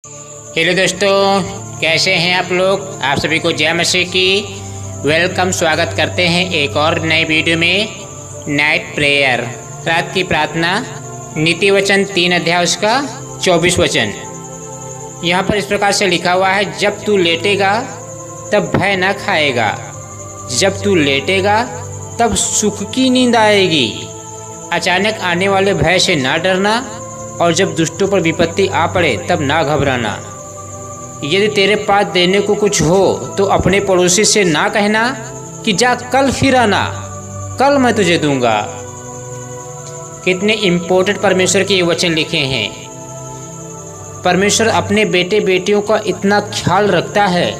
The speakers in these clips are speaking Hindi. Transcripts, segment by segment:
हेलो दोस्तों, कैसे हैं आप लोग। आप सभी को जय मसीह की वेलकम, स्वागत करते हैं एक और नए वीडियो में। नाइट प्रेयर, रात की प्रार्थना, नीति वचन 3 अध्याय उसका 24 वचन। यहाँ पर इस प्रकार से लिखा हुआ है, जब तू लेटेगा तब भय न खाएगा, जब तू लेटेगा तब सुख की नींद आएगी। अचानक आने वाले भय से ना डरना, और जब दुष्टों पर विपत्ति आ पड़े तब ना घबराना। यदि तेरे पास देने को कुछ हो तो अपने पड़ोसी से ना कहना कि जा कल फिर आना, कल मैं तुझे दूंगा। कितने इम्पोर्टेंट परमेश्वर के ये वचन लिखे हैं। परमेश्वर अपने बेटे बेटियों का इतना ख्याल रखता है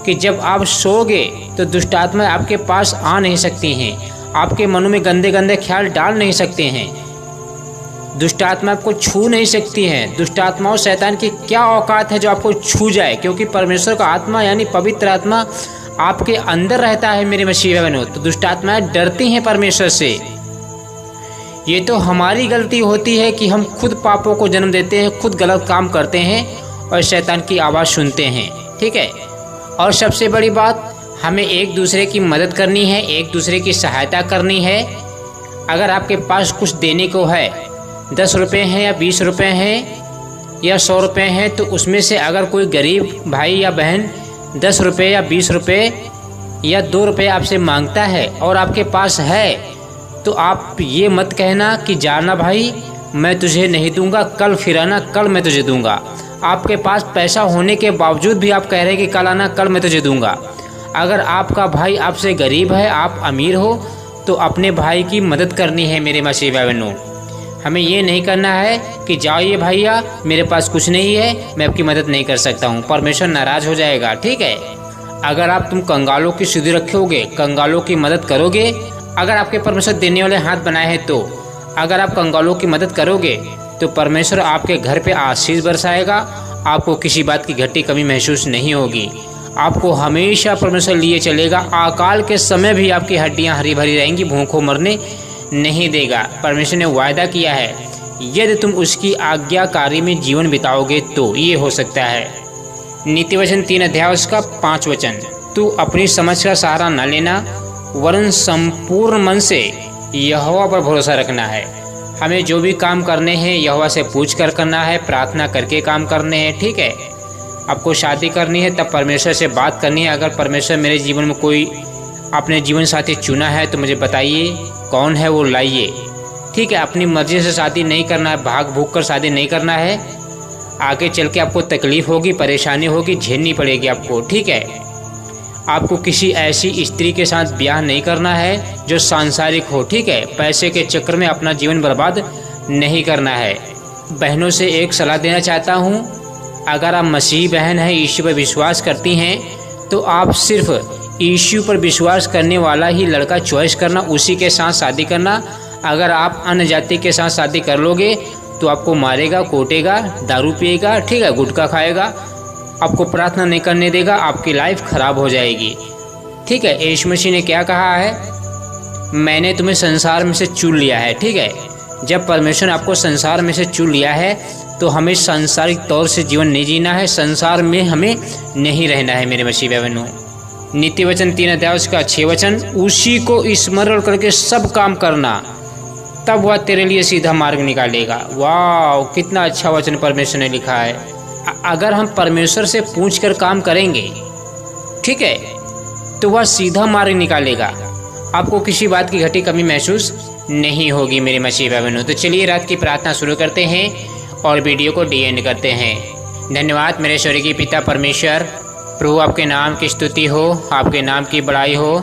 कि जब आप सोओगे तो दुष्ट आत्मा आपके पास आ नहीं सकती हैं, आपके मनों में गंदे गंदे ख्याल डाल नहीं सकते हैं, दुष्ट आत्मा आपको छू नहीं सकती हैं। दुष्ट आत्मा और शैतान की क्या औकात है जो आपको छू जाए, क्योंकि परमेश्वर का आत्मा यानी पवित्र आत्मा आपके अंदर रहता है। मेरे मसीह बहनों, तो दुष्ट आत्माएं डरती हैं परमेश्वर से। ये तो हमारी गलती होती है कि हम खुद पापों को जन्म देते हैं, खुद गलत काम करते हैं और शैतान की आवाज़ सुनते हैं। ठीक है। और सबसे बड़ी बात, हमें एक दूसरे की मदद करनी है, एक दूसरे की सहायता करनी है। अगर आपके पास कुछ देने को है, 10 रुपये हैं या 20 रुपये हैं या 100 रुपये हैं, तो उसमें से अगर कोई गरीब भाई या बहन 10 रुपये या 20 रुपये या 2 रुपये आपसे मांगता है और आपके पास है, तो आप ये मत कहना कि जाना भाई मैं तुझे नहीं दूंगा, कल फिर आना, कल मैं तुझे दूंगा। आपके पास पैसा होने के बावजूद भी आप कह रहे हैं कि कल आना, कल मैं तुझे दूंगा। अगर आपका भाई आपसे गरीब है, आप अमीर हो, तो अपने भाई की मदद करनी है। मेरे मसीह भाई बहनों, हमें ये नहीं करना है कि जाओ ये भैया मेरे पास कुछ नहीं है, मैं आपकी मदद नहीं कर सकता हूँ। परमेश्वर नाराज हो जाएगा। ठीक है। अगर आप तुम कंगालों की सुधि रखोगे, कंगालों की मदद करोगे, अगर आपके परमेश्वर देने वाले हाथ बनाए हैं, तो अगर आप कंगालों की मदद करोगे तो परमेश्वर आपके घर पे आशीष बरसाएगा। आपको किसी बात की घटी कमी महसूस नहीं होगी। आपको हमेशा परमेश्वर लिए चलेगा। अकाल के समय भी आपकी हड्डियाँ हरी भरी रहेंगी, भूखों मरने नहीं देगा। परमेश्वर ने वायदा किया है, यदि तुम उसकी आज्ञाकारी में जीवन बिताओगे तो ये हो सकता है। नीति वचन 3 अध्याय उसका 5 वचन। तू अपनी समझ का सहारा न लेना, वरन संपूर्ण मन से यहोवा पर भरोसा रखना है। हमें जो भी काम करने हैं यहोवा से पूछ कर करना है, प्रार्थना करके काम करने हैं। ठीक है। आपको शादी करनी है तब परमेश्वर से बात करनी है। अगर परमेश्वर मेरे जीवन में कोई अपने जीवन साथी चुना है तो मुझे बताइए कौन है, वो लाइए। ठीक है। अपनी मर्जी से शादी नहीं करना है, भाग भूग कर शादी नहीं करना है। आगे चल के आपको तकलीफ होगी, परेशानी होगी, झेलनी पड़ेगी आपको। ठीक है। आपको किसी ऐसी स्त्री के साथ ब्याह नहीं करना है जो सांसारिक हो। ठीक है। पैसे के चक्कर में अपना जीवन बर्बाद नहीं करना है। बहनों से एक सलाह देना चाहता हूँ, अगर आप मसीही बहन हैं, यीशु पर विश्वास करती हैं, तो आप सिर्फ यीशु पर विश्वास करने वाला ही लड़का चॉइस करना, उसी के साथ शादी करना। अगर आप अन्य जाति के साथ शादी कर लोगे तो आपको मारेगा, कोटेगा, दारू पिएगा, ठीक है, गुटखा खाएगा, आपको प्रार्थना नहीं करने देगा, आपकी लाइफ खराब हो जाएगी। ठीक है। यीशु मसीह ने क्या कहा है, मैंने तुम्हें संसार में से चुन लिया है। ठीक है। जब परमेश्वर ने आपको संसार में से चुन लिया है तो हमें सांसारिक तौर से जीवन नहीं जीना है, संसार में हमें नहीं रहना है। मेरे मसीह बहनों, नीति वचन 3 अध्याय उसका 6 वचन। उसी को स्मरण करके सब काम करना, तब वह तेरे लिए सीधा मार्ग निकालेगा। वाह, कितना अच्छा वचन परमेश्वर ने लिखा है। अगर हम परमेश्वर से पूछकर काम करेंगे, ठीक है, तो वह सीधा मार्ग निकालेगा। आपको किसी बात की घटी कमी महसूस नहीं होगी। मेरे मसीह बहनों, तो चलिए रात की प्रार्थना शुरू करते हैं और वीडियो को एंड करते हैं। धन्यवाद मेरे स्वर्गीय पिता परमेश्वर। प्रभु, आपके नाम की स्तुति हो, आपके नाम की बड़ाई हो,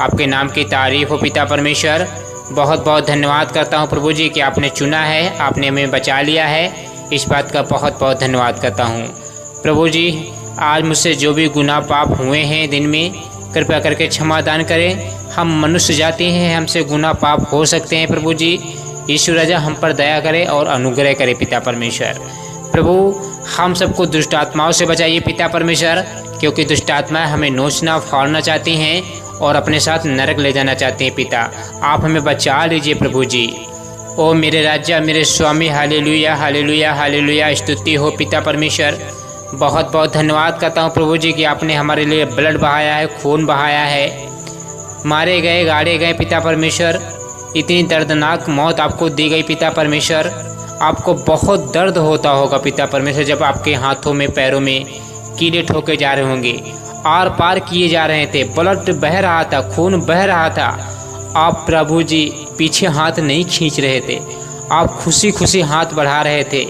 आपके नाम की तारीफ हो। पिता परमेश्वर, बहुत बहुत धन्यवाद करता हूँ प्रभु जी कि आपने चुना है, आपने हमें बचा लिया है। इस बात का बहुत बहुत धन्यवाद करता हूँ प्रभु जी। आज मुझसे जो भी गुनाह पाप हुए हैं दिन में, कृपया करके क्षमा दान करें। हम मनुष्य जाति हैं, हमसे गुनाह पाप हो सकते हैं प्रभु जी। यीशु राजा हम पर दया करे और अनुग्रह करे। पिता परमेश्वर, प्रभु हम सबको दुष्ट आत्माओं से बचाइए पिता परमेश्वर, क्योंकि दुष्ट आत्माएं हमें नोचना फाड़ना चाहती हैं और अपने साथ नरक ले जाना चाहती हैं। पिता, आप हमें बचा लीजिए प्रभु जी। ओ मेरे राजा, मेरे स्वामी, हालेलुया हालेलुया हालेलुया, स्तुति हो पिता परमेश्वर। बहुत बहुत धन्यवाद करता हूँ प्रभु जी कि आपने हमारे लिए ब्लड बहाया है, खून बहाया है। मारे गए, गाड़े गए पिता परमेश्वर, इतनी दर्दनाक मौत आपको दी गई पिता परमेश्वर। आपको बहुत दर्द होता होगा पिता परमेश्वर जब आपके हाथों में पैरों में कीड़े ठोके जा रहे होंगे, आर पार किए जा रहे थे, ब्लड बह रहा था, खून बह रहा था। आप प्रभु जी पीछे हाथ नहीं खींच रहे थे, आप खुशी खुशी हाथ बढ़ा रहे थे।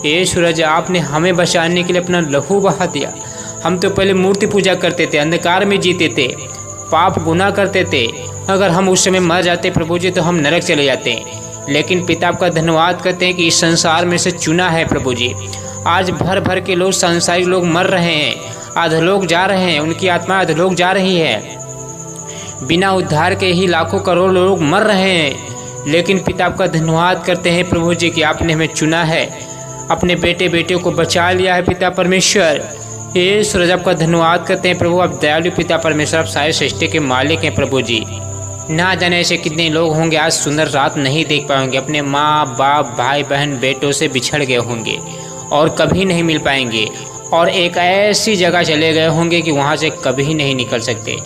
ये सूरज, आपने हमें बचाने के लिए अपना लहू बहा दिया। हम तो पहले मूर्ति पूजा करते थे, अंधकार में जीते थे, पाप गुनाह करते थे। अगर हम उस समय मर जाते प्रभु जी तो हम नरक चले जाते। लेकिन पिता आपका धन्यवाद करते हैं कि इस संसार में से चुना है प्रभु जी। आज भर भर के लोग, सांसारिक लोग मर रहे हैं, अधोलोक जा रहे हैं, उनकी आत्मा अधोलोक जा रही है। बिना उद्धार के ही लाखों करोड़ लोग मर रहे हैं। लेकिन पिता आपका धन्यवाद करते हैं प्रभु जी कि आपने हमें चुना है, अपने बेटे बेटियों को बचा लिया है पिता परमेश्वर। ये सूरज आपका धन्यवाद करते हैं प्रभु। आप दयालु पिता परमेश्वर, आप सारे सृष्टि के मालिक हैं प्रभु जी। ना जाने ऐसे कितने लोग होंगे आज सुंदर रात नहीं देख पाएंगे, अपने माँ बाप भाई बहन बेटों से बिछड़ गए होंगे और कभी नहीं मिल पाएंगे, और एक ऐसी जगह चले गए होंगे कि वहाँ से कभी नहीं निकल सकते।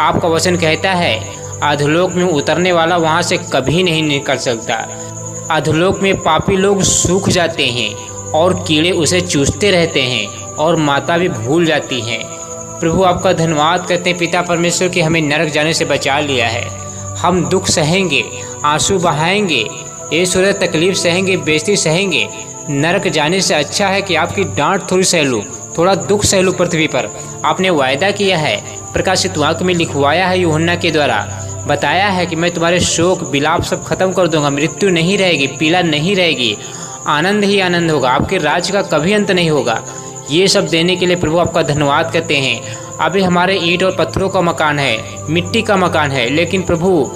आपका वचन कहता है अधोलोक में उतरने वाला वहाँ से कभी नहीं निकल सकता। अधोलोक में पापी लोग सूख जाते हैं और कीड़े उसे चूसते रहते हैं और माता भी भूल जाती हैं। प्रभु आपका धन्यवाद करते हैं पिता परमेश्वर कि हमें नरक जाने से बचा लिया है। हम दुख सहेंगे, आंसू बहाएंगे, ये सूरज तकलीफ सहेंगे, बेइज्जती सहेंगे। नरक जाने से अच्छा है कि आपकी डांट थोड़ी सह लूँ, थोड़ा दुख सह लूँ पृथ्वी पर। आपने वायदा किया है, प्रकाशित वाक्य में लिखवाया है, यूहन्ना के द्वारा बताया है कि मैं तुम्हारे शोक विलाप सब खत्म कर दूंगा, मृत्यु नहीं रहेगी, पीड़ा नहीं रहेगी, आनंद ही आनंद होगा, आपके राज्य का कभी अंत नहीं होगा। ये सब देने के लिए प्रभु आपका धन्यवाद करते हैं। अभी हमारे ईंट और पत्थरों का मकान है, मिट्टी का मकान है, लेकिन प्रभु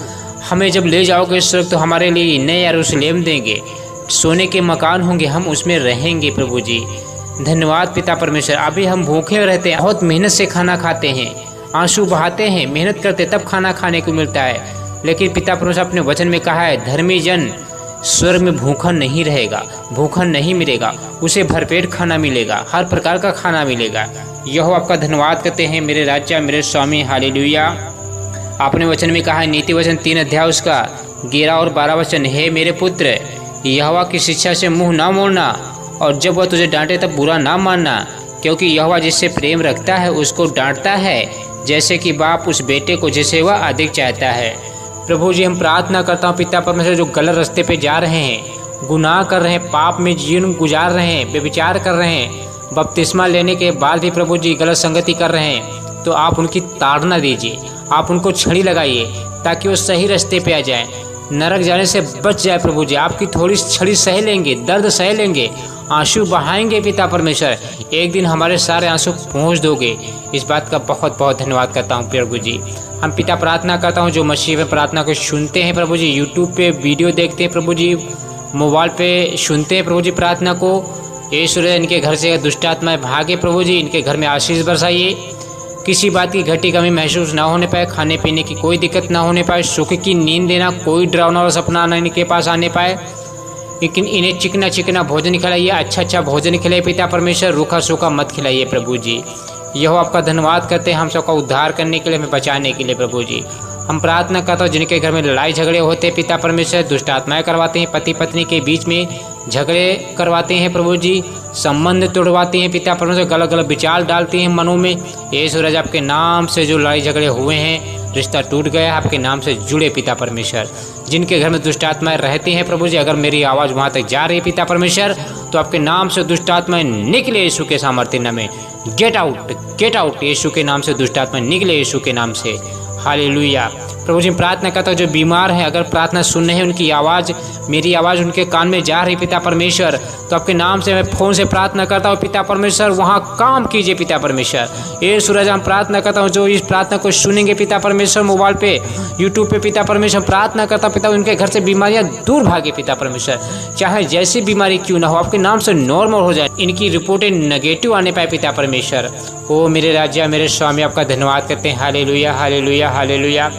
हमें जब ले जाओगे इस वक्त तो हमारे लिए नए यरूशलेम देंगे, सोने के मकान होंगे, हम उसमें रहेंगे प्रभु जी। धन्यवाद पिता परमेश्वर। अभी हम भूखे रहते हैं, बहुत मेहनत से खाना खाते हैं, आंसू बहाते हैं, मेहनत करते तब खाना खाने को मिलता है। लेकिन पिता परमेश्वर अपने वचन में कहा है धर्मी जन स्वर्ग में भूखा नहीं रहेगा, भूखा नहीं मिलेगा, उसे भरपेट खाना मिलेगा, हर प्रकार का खाना मिलेगा। यह आपका धन्यवाद करते हैं मेरे राजा, मेरे स्वामी। हालेलुया। आपने वचन में कहा है नीति वचन 3 अध्याय उसका 11 और 12 वचन, हे मेरे पुत्र यहोवा की शिक्षा से मुंह ना मोड़ना, और जब वह तुझे डांटे तब बुरा ना मानना, क्योंकि यहोवा जिससे प्रेम रखता है उसको डांटता है, जैसे कि बाप उस बेटे को जिसे वह अधिक चाहता है। प्रभु जी हम प्रार्थना करता हूँ पिता परमेश्वर, जो गलत रास्ते पे जा रहे हैं, गुनाह कर रहे हैं, पाप में जीवन गुजार रहे हैं, बेविचार कर रहे हैं, बपतिस्मा लेने के बाद भी प्रभु जी गलत संगति कर रहे हैं, तो आप उनकी ताड़ना दीजिए, आप उनको छड़ी लगाइए ताकि वो सही रास्ते पे आ जाए, नरक जाने से बच जाए। प्रभु जी आपकी थोड़ी छड़ी सह लेंगे, दर्द सह लेंगे, आंसू बहाएंगे पिता परमेश्वर, एक दिन हमारे सारे आंसू पहुँच दोगे। इस बात का बहुत बहुत धन्यवाद करता हूँ प्रभु जी। हम पिता प्रार्थना करता हूँ जो मसीह में प्रार्थना को सुनते हैं प्रभु जी, यूट्यूब पे वीडियो देखते हैं प्रभु जी, मोबाइल पे सुनते हैं प्रभु जी प्रार्थना को, ये सूर्य इनके घर से दुष्ट आत्माएं भागे प्रभु जी, इनके घर में आशीष बरसाइए, किसी बात की घटी कमी महसूस ना होने पाए, खाने पीने की कोई दिक्कत ना होने पाए, सुख की नींद देना, कोई डरावना और सपना ना इनके पास आने पाए, लेकिन इन्हें चिकना चिकना भोजन खिलाइए, अच्छा अच्छा भोजन खिलाइए पिता परमेश्वर, रूखा सूखा मत खिलाइए प्रभु जी। यह आपका धन्यवाद करते हैं हम सबका उद्धार करने के लिए, हमें बचाने के लिए प्रभु जी। हम प्रार्थना करते हैं जिनके घर में लड़ाई झगड़े होते हैं पिता परमेश्वर, दुष्ट आत्माएं करवाते हैं, पति पत्नी के बीच में झगड़े करवाते हैं प्रभु जी, संबंध तोड़वाते हैं पिता परमेश्वर, गलत गलत विचार डालते हैं मनों में, ये सूरज आपके नाम से जो लड़ाई झगड़े हुए हैं, रिश्ता टूट गया, आपके नाम से जुड़े पिता परमेश्वर। जिनके घर में दुष्ट आत्माएं रहती हैं प्रभु जी, अगर मेरी आवाज़ वहाँ तक जा रही है पिता परमेश्वर, तो आपके नाम से दुष्ट आत्माएं निकले यीशु के सामर्थ्य नाम में। गेट आउट यीशु के नाम से दुष्ट आत्माएं निकले यीशु के नाम से। हालेलुया। प्रभु जी प्रार्थना करता हूँ जो बीमार हैं, अगर प्रार्थना सुन रहे हैं, उनकी आवाज़, मेरी आवाज़ उनके कान में जा रही पिता परमेश्वर, तो आपके नाम से मैं फ़ोन से प्रार्थना करता हूँ पिता परमेश्वर, वहाँ काम कीजिए पिता परमेश्वर। ये सूरज हम प्रार्थना करता हूँ जो इस प्रार्थना को सुनेंगे पिता परमेश्वर, मोबाइल पे यूट्यूब पे पिता परमेश्वर, प्रार्थना करता हूँ पिता उनके घर से बीमारियाँ दूर भागे पिता परमेश्वर, चाहे जैसी बीमारी क्यों ना हो, आपके नाम से नॉर्मल हो जाए, इनकी रिपोर्टें नेगेटिव आने पाए पिता परमेश्वर। ओ मेरे राजा, मेरे स्वामी, आपका धन्यवाद करते हैं। Hallelujah hallelujah hallelujah.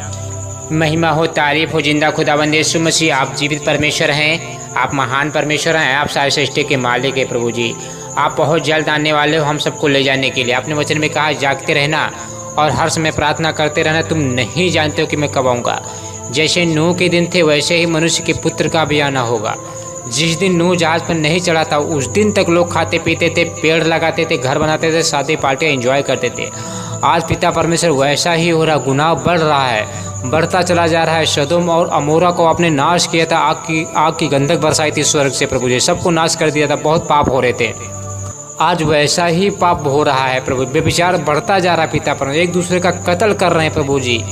महिमा हो, तारीफ हो जिंदा खुदाबंद यीशु मसीह, आप जीवित परमेश्वर हैं, आप महान परमेश्वर हैं, आप सारे सृष्टि के मालिक हैं प्रभु जी। आप बहुत जल्द आने वाले हो हम सबको ले जाने के लिए। आपने वचन में कहा जागते रहना और हर समय प्रार्थना करते रहना, तुम नहीं जानते हो कि मैं कब आऊँगा। जैसे नूह के दिन थे वैसे ही मनुष्य के पुत्र का भी आना होगा। जिस दिन नूह जहाज पर नहीं चढ़ा था उस दिन तक लोग खाते पीते थे, पेड़ लगाते थे, घर बनाते थे, शादी पार्टियाँ एंजॉय करते थे। आज पिता परमेश्वर वैसा ही हो रहा, गुनाह बढ़ रहा है, बढ़ता चला जा रहा है। सदोम और अमोरा को आपने नाश किया था, आग की गंधक बरसाई थी स्वर्ग से प्रभु जी, सबको नाश कर दिया था, बहुत पाप हो रहे थे। आज वैसा ही पाप हो रहा है प्रभु, व्यभिचार बढ़ता जा रहा है पिता परमेश्वर, एक दूसरे का कत्ल कर रहे हैं प्रभु जी।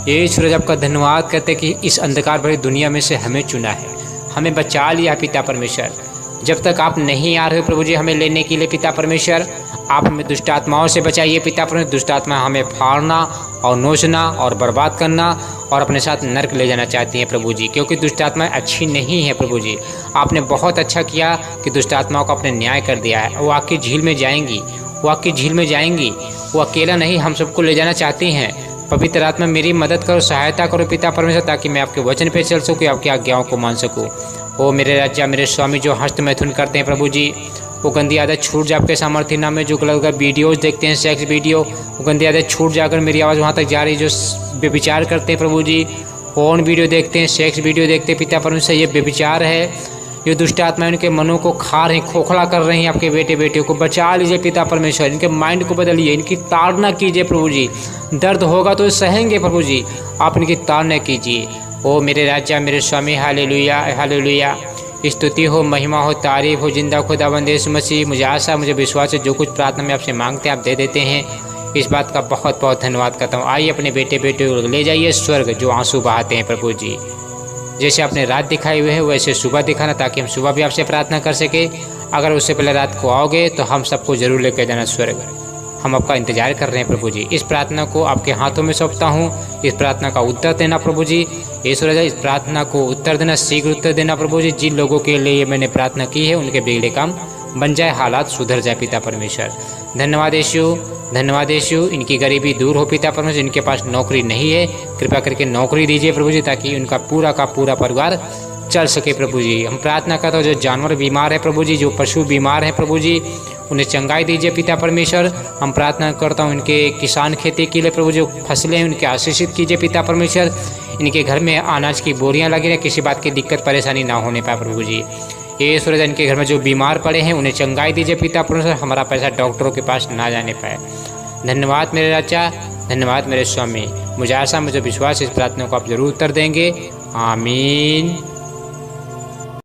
ये सूरज आपका धन्यवाद करते कि इस अंधकार भरी दुनिया में से हमें चुना है, हमें बचा लिया पिता परमेश्वर। जब तक आप नहीं आ रहे हो प्रभु जी हमें लेने के लिए पिता परमेश्वर, आप हमें दुष्ट आत्माओं से बचाइए पिता परमेश्वर। दुष्ट आत्मा हमें फाड़ना और नोचना और बर्बाद करना और अपने साथ नर्क ले जाना चाहती हैं प्रभु जी, क्योंकि दुष्ट आत्माएं अच्छी नहीं है प्रभु जी। आपने बहुत अच्छा किया कि दुष्ट आत्माओं को आपने न्याय कर दिया है। वो आपकी झील में जाएंगी, वो आपकी झील में जाएंगी, वो अकेला नहीं हम सबको ले जाना चाहती हैं। पवित्र आत्मा मेरी मदद करो, सहायता करो पिता परमेश्वर, ताकि मैं आपके वचन पे चल सकूँ, आपकी आज्ञाओं को मान सकूँ। ओ मेरे राजा मेरे स्वामी जो हस्त मैथुन करते हैं प्रभु जी, वो गंदी आदत छूट जाए आपके सामर्थ्य नाम में। जो गलत वीडियोज़ देखते हैं सेक्स वीडियो, वो गंदी आदत छूट जाकर मेरी आवाज़ वहाँ तक जा रही। जो व्यभिचार करते हैं प्रभु जी, फोन वीडियो देखते हैं, सेक्स वीडियो देखते हैं पिता परमेश्वर, ये व्यभिचार है। ये दुष्ट आत्मा उनके मनों को खा रहे हैं, खोखला कर रहे हैं। आपके बेटे बेटियों को बचा लीजिए पिता परमेश्वर, इनके माइंड को बदलिए, इनकी ताड़ना कीजिए प्रभु जी। दर्द होगा तो सहेंगे प्रभु जी, आप इनकी ताड़ना कीजिए। ओ मेरे राजा मेरे स्वामी, हालेलुया हालेलुया। स्तुति हो, महिमा हो, तारीफ हो, जिंदा खुदावंद यीशु मसीह। मुझे आशा मुझे विश्वास है जो कुछ प्रार्थना में आपसे मांगते हैं आप दे देते हैं। इस बात का बहुत बहुत धन्यवाद करता हूँ। आइए अपने बेटे बेटियों को ले जाइए स्वर्ग जो आंसू बहाते हैं प्रभु जी। जैसे आपने रात दिखाई हुए है वैसे सुबह दिखाना, ताकि हम सुबह भी आपसे प्रार्थना कर सके। अगर उससे पहले रात को आओगे तो हम सबको जरूर लेकर जाना स्वर्ग। हम आपका इंतजार कर रहे हैं प्रभु जी। इस प्रार्थना को आपके हाथों में सौंपता हूँ, इस प्रार्थना का उत्तर देना प्रभु जी। ईश्वर राजा इस प्रार्थना को उत्तर देना, शीघ्र उत्तर देना प्रभु जी। जिन लोगों के लिए मैंने प्रार्थना की है उनके बिगड़े काम बन जाए, हालात सुधर जाए पिता परमेश्वर। धन्यवाद यीशु, धन्यवाद यीशु। इनकी गरीबी दूर हो पिता परमेश्वर, इनके पास नौकरी नहीं है, कृपा करके नौकरी दीजिए प्रभु जी, ताकि उनका पूरा का पूरा परिवार चल सके प्रभु जी। हम प्रार्थना करते हैं जो जानवर बीमार है प्रभु जी, जो पशु बीमार हैं प्रभु जी, उन्हें चंगाई दीजिए पिता परमेश्वर। हम प्रार्थना करता हूँ इनके किसान खेती के लिए प्रभु, जो फसलें हैं उनके आशीषित कीजिए पिता परमेश्वर। इनके घर में अनाज की बोरियां लगी रहे, किसी बात की दिक्कत परेशानी ना होने पाए प्रभु जी। ये सूरज इनके घर में जो बीमार पड़े हैं उन्हें चंगाई दीजिए पिता परमेश्वर, हमारा पैसा डॉक्टरों के पास ना जाने पाए। धन्यवाद मेरे राजा, धन्यवाद मेरे स्वामी। मुझे आशा मुझे विश्वास इस प्रार्थना को आप जरूर उत्तर देंगे। आमीन।